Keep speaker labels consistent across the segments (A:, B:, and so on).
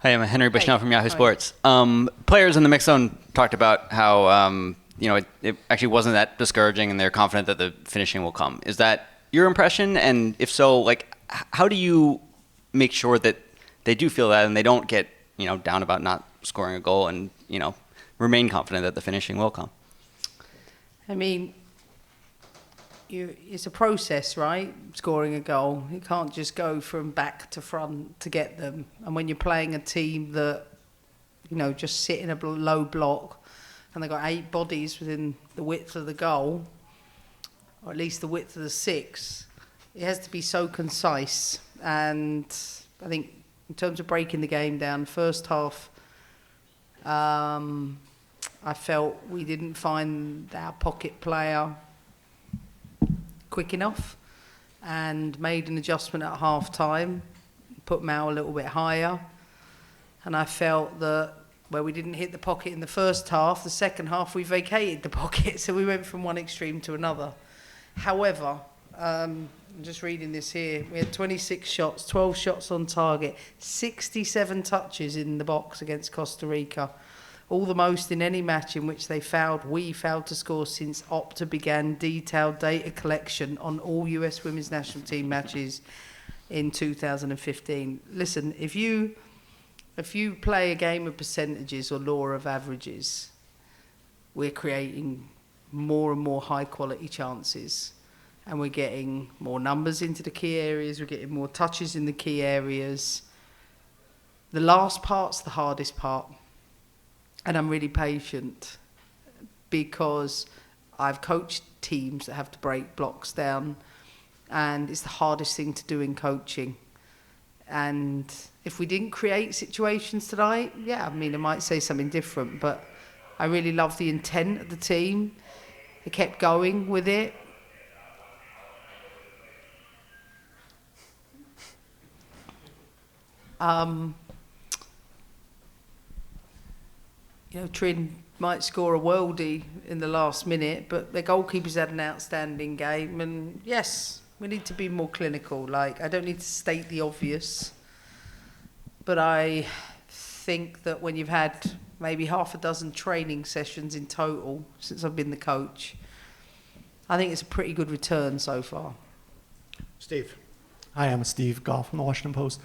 A: Hi, I'm Henry Bushnell from Yahoo
B: Hi.
A: Sports. Players in the mix zone talked about how it actually wasn't that discouraging, and they're confident that the finishing will come. Is that your impression? And if so, how do you make sure that they do feel that and they don't get down about not scoring a goal and remain confident that the finishing will come?
B: I mean, it's a process, right? Scoring a goal. You can't just go from back to front to get them. And when you're playing a team that, just sit in a low block and they've got 8 bodies within the width of the goal, or at least the width of the 6, it has to be so concise. And I think in terms of breaking the game down, first half, I felt we didn't find our pocket player quick enough, and made an adjustment at half time, put Mao a little bit higher. And I felt that where we didn't hit the pocket in the first half, the second half we vacated the pocket, so we went from one extreme to another. However, I'm just reading this here, we had 26 shots, 12 shots on target, 67 touches in the box against Costa Rica, all the most in any match in which we failed to score since Opta began detailed data collection on all US women's national team matches in 2015. Listen, if you play a game of percentages or law of averages, we're creating more and more high quality chances, and we're getting more numbers into the key areas, we're getting more touches in the key areas. The last part's the hardest part. And I'm really patient because I've coached teams that have to break blocks down, and it's the hardest thing to do in coaching. And if we didn't create situations tonight, I might say something different, but I really love the intent of the team. They kept going with it. Trin might score a worldie in the last minute, but their goalkeeper's had an outstanding game. And yes, we need to be more clinical. I don't need to state the obvious, but I think that when you've had maybe half a dozen training sessions in total since I've been the coach, I think it's a pretty good return so far.
C: Steve.
D: Hi, I'm Steve Goff from the Washington Post.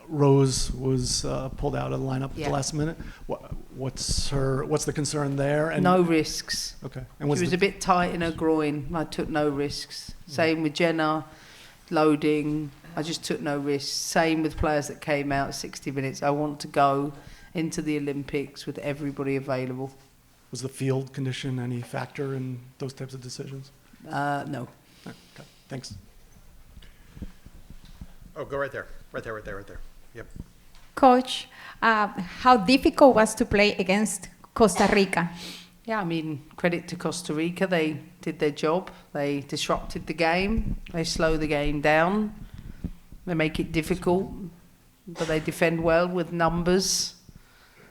D: Rose was pulled out of the lineup at the last minute. What's the concern there? And
B: no risks.
D: Okay.
B: And she was a bit tight in her groin. I took no risks. Same with Jenna, loading. I just took no risks. Same with players that came out 60 minutes. I want to go into the Olympics with everybody available.
D: Was the field condition any factor in those types of decisions?
B: No.
D: Okay. Thanks.
C: Oh, go right there. Right there. Yep.
E: Coach, how difficult was to play against Costa Rica?
B: Yeah, credit to Costa Rica. They did their job. They disrupted the game. They slow the game down. They make it difficult, but they defend well with numbers.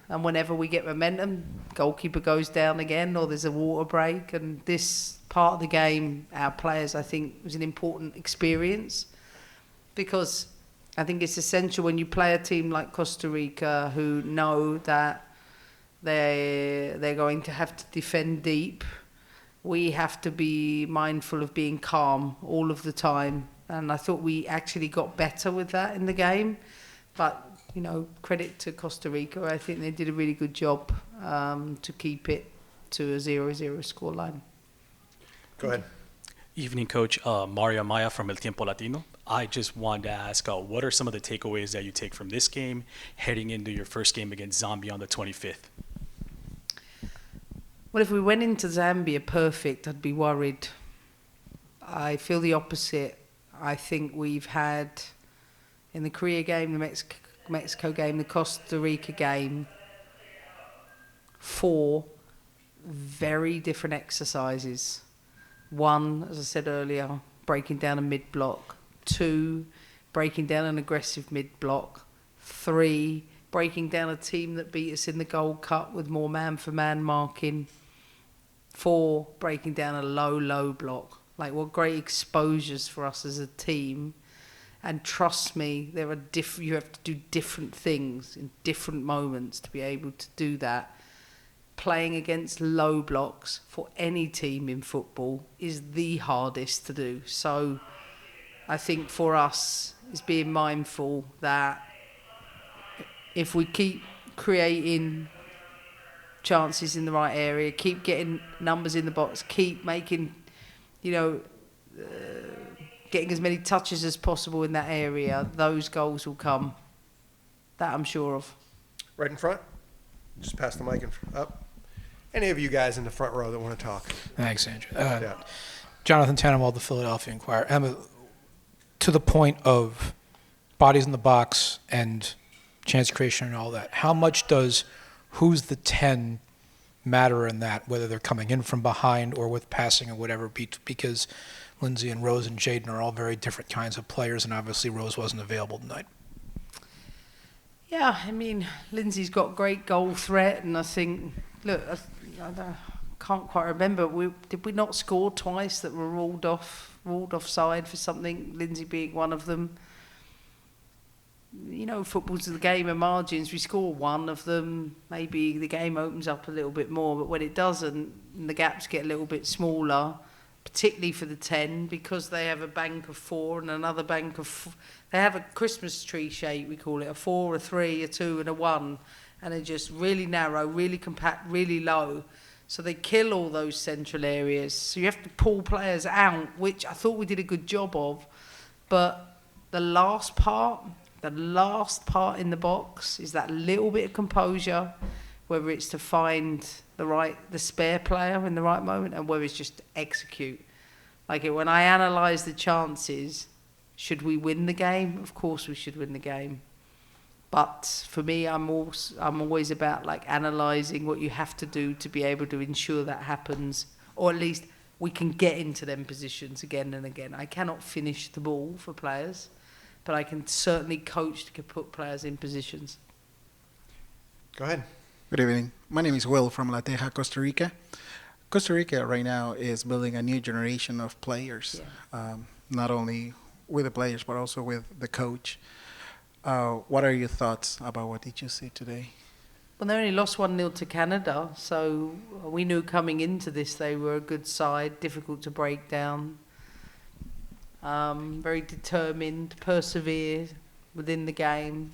B: And whenever we get momentum, goalkeeper goes down again, or there's a water break. And this part of the game, our players, I think, was an important experience, because I think it's essential when you play a team like Costa Rica who know that they're going to have to defend deep. We have to be mindful of being calm all of the time. And I thought we actually got better with that in the game. But, credit to Costa Rica. I think they did a really good job to keep it to a 0-0 scoreline.
C: Go ahead.
F: Evening, Coach. Mario Amaya from El Tiempo Latino. I just wanted to ask, what are some of the takeaways that you take from this game heading into your first game against Zambia on the 25th?
B: Well, if we went into Zambia perfect, I'd be worried. I feel the opposite. I think we've had, in the Korea game, the Mexico game, the Costa Rica game, 4 very different exercises. 1, as I said earlier, breaking down a mid-block. 2, breaking down an aggressive mid-block. 3, breaking down a team that beat us in the Gold Cup with more man-for-man marking. 4, breaking down a low block. What great exposures for us as a team. And trust me, there are you have to do different things in different moments to be able to do that. Playing against low blocks for any team in football is the hardest to do. So I think for us is being mindful that if we keep creating chances in the right area, keep getting numbers in the box, keep making, getting as many touches as possible in that area, those goals will come. That I'm sure of.
C: Right in front. Just pass the mic up. Any of you guys in the front row that want to talk?
G: Thanks, Andrew.
C: Yeah.
G: Jonathan Tannenwald, the Philadelphia Inquirer. Emma, to the point of bodies in the box and chance creation and all that, how much does who's the 10 matter in that, whether they're coming in from behind or with passing or whatever, because Lindsay and Rose and Jaden are all very different kinds of players, and obviously Rose wasn't available tonight.
B: Yeah, I mean, Lindsay's got great goal threat, and I think, look, I can't quite remember. Did we not score twice that were ruled offside for something? Lindsay being one of them. Football's the game of margins. We score one of them, maybe the game opens up a little bit more. But when it doesn't, and the gaps get a little bit smaller, particularly for the 10, because they have a bank of 4 and another bank of. They have a Christmas tree shape, we call it, a 4, a 3, a 2, and a 1. And they're just really narrow, really compact, really low. So they kill all those central areas. So you have to pull players out, which I thought we did a good job of. But the last part in the box is that little bit of composure, whether it's to find the spare player in the right moment, and whether it's just to execute. When I analyse the chances, should we win the game? Of course we should win the game. But for me, I'm always about analysing what you have to do to be able to ensure that happens, or at least we can get into them positions again and again. I cannot finish the ball for players, but I can certainly coach to put players in positions.
C: Go ahead.
H: Good evening. My name is Will from La Teja, Costa Rica. Costa Rica right now is building a new generation of players, not only with the players but also with the coach. What are your thoughts about what did you see today?
B: Well, they only lost 1-0 to Canada, so we knew coming into this they were a good side, difficult to break down, very determined, persevered within the game.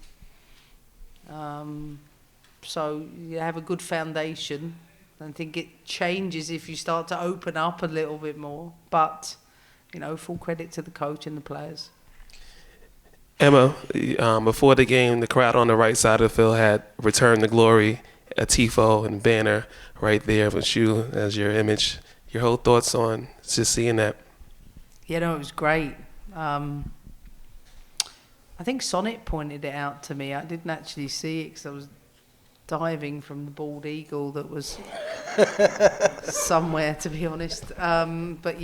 B: So you have a good foundation. I think it changes if you start to open up a little bit more, but full credit to the coach and the players.
I: Emma, before the game, the crowd on the right side of the field had Return to Glory, a tifo and banner right there with you as your image. Your whole thoughts on just seeing that?
B: It was great. I think Sonnet pointed it out to me. I didn't actually see it because I was diving from the bald eagle that was somewhere, to be honest. But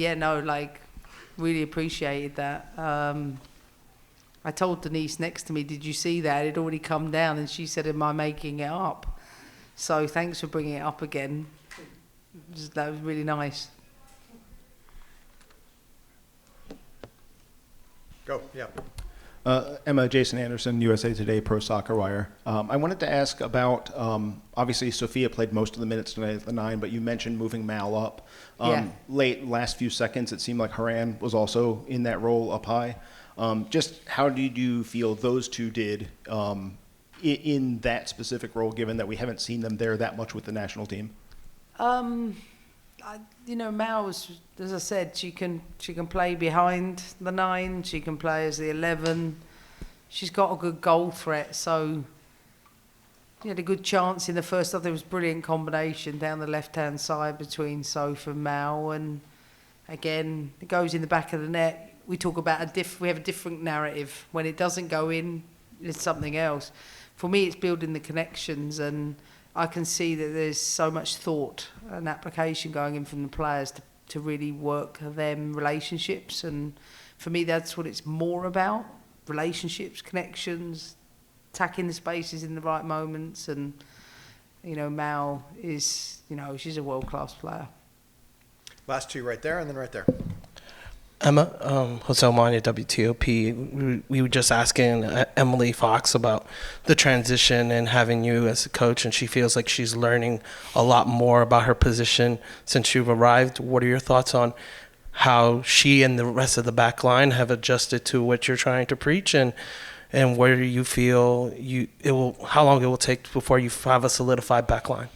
B: really appreciated that. I told Denise next to me, did you see that? It had already come down, and she said, am I making it up? So thanks for bringing it up again. That was really nice.
C: Go, yeah.
J: Emma, Jason Anderson, USA Today, Pro Soccer Wire. I wanted to ask about, obviously Sophia played most of the minutes tonight at the 9, but you mentioned moving Mal up. Last few seconds, it seemed like Haran was also in that role up high. Just how did you feel those two did in that specific role, given that we haven't seen them there that much with the national team?
B: Mal was, as I said, she can play behind the 9. She can play as the 11. She's got a good goal threat. So she had a good chance in the first half. There was a brilliant combination down the left-hand side between Soph and Mal, and again it goes in the back of the net. We talk about we have a different narrative. When it doesn't go in, it's something else. For me, it's building the connections, and I can see that there's so much thought and application going in from the players to really work them relationships. And for me, that's what it's more about: relationships, connections, attacking the spaces in the right moments. And Mal is, she's a world-class player.
C: Last two right there, and then right there.
K: Emma, Jose Almania, WTOP. We were just asking Emily Fox about the transition and having you as a coach, and she feels like she's learning a lot more about her position since you've arrived. What are your thoughts on how she and the rest of the back line have adjusted to what you're trying to preach, and where you feel how long it will take before you have a solidified back line?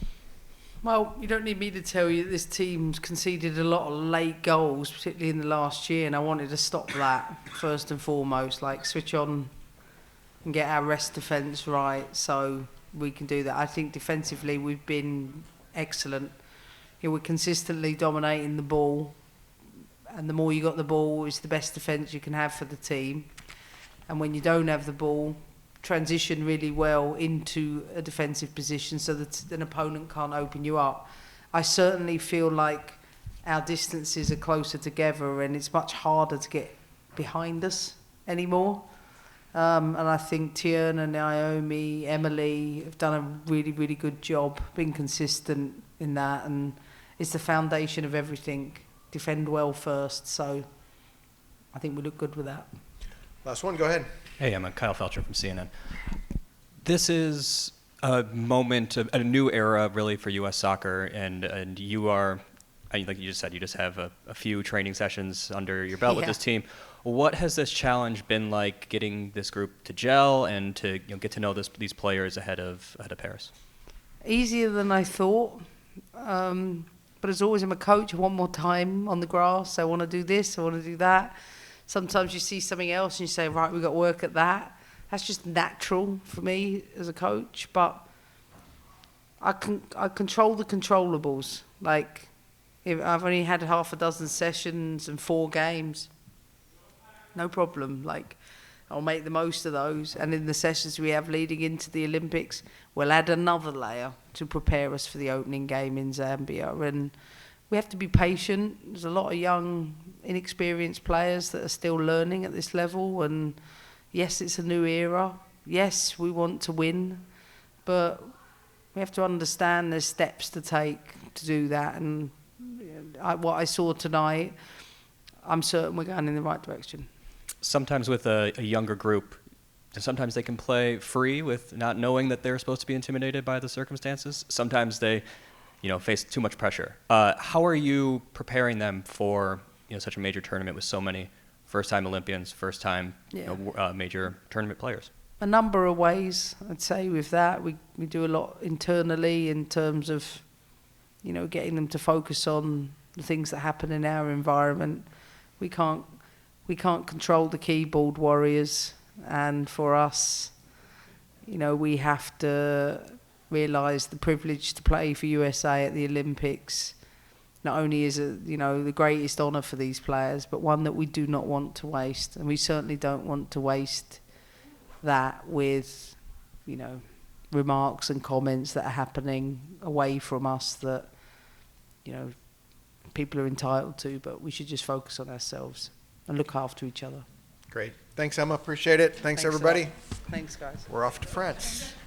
B: Well, you don't need me to tell you that this team's conceded a lot of late goals, particularly in the last year, and I wanted to stop that first and foremost, like switch on and get our rest defence right so we can do that. I think defensively we've been excellent. You know, we're consistently dominating the ball, and the more you got the ball, it's the best defence you can have for the team. And when you don't have the ball, transition really well into a defensive position so that an opponent can't open you up. I certainly feel like our distances are closer together and it's much harder to get behind us anymore. And I think Tierna, Naomi, Emily have done a really, really good job being consistent in that, and it's the foundation of everything. Defend well first, so I think we look good with that.
C: Last one, go ahead.
L: Hey, I'm Kyle Felcher from CNN. This is a moment, a new era really for U.S. soccer, and you are, like you just said, you just have a few training sessions under your belt with this team. What has this challenge been like, getting this group to gel and to get to know these players ahead of Paris?
B: Easier than I thought, but as always, I'm a coach. I want more time on the grass. I want to do this, I want to do that. Sometimes you see something else and you say, right, we've got to work at that. That's just natural for me as a coach, but I control the controllables. Like, if I've only had half a dozen sessions and 4 games, no problem. Like, I'll make the most of those. And in the sessions we have leading into the Olympics, we'll add another layer to prepare us for the opening game in Zambia. And we have to be patient. There's a lot of young, inexperienced players that are still learning at this level. And yes, it's a new era. Yes, we want to win. But we have to understand there's steps to take to do that. And what I saw tonight, I'm certain we're going in the right direction.
L: Sometimes with a younger group, sometimes they can play free with not knowing that they're supposed to be intimidated by the circumstances. Sometimes they face too much pressure. How are you preparing them for such a major tournament with so many first-time Olympians, first-time major tournament players?
B: A number of ways, I'd say, with that. We do a lot internally in terms of, getting them to focus on the things that happen in our environment. We can't control the keyboard warriors, and for us, we have to realise the privilege to play for USA at the Olympics not only is it the greatest honour for these players, but one that we do not want to waste, and we certainly don't want to waste that with remarks and comments that are happening away from us that people are entitled to, but we should just focus on ourselves and look after each other.
C: Great. Thanks, Emma. Appreciate it. Thanks everybody.
B: Thanks, guys.
C: We're off to France.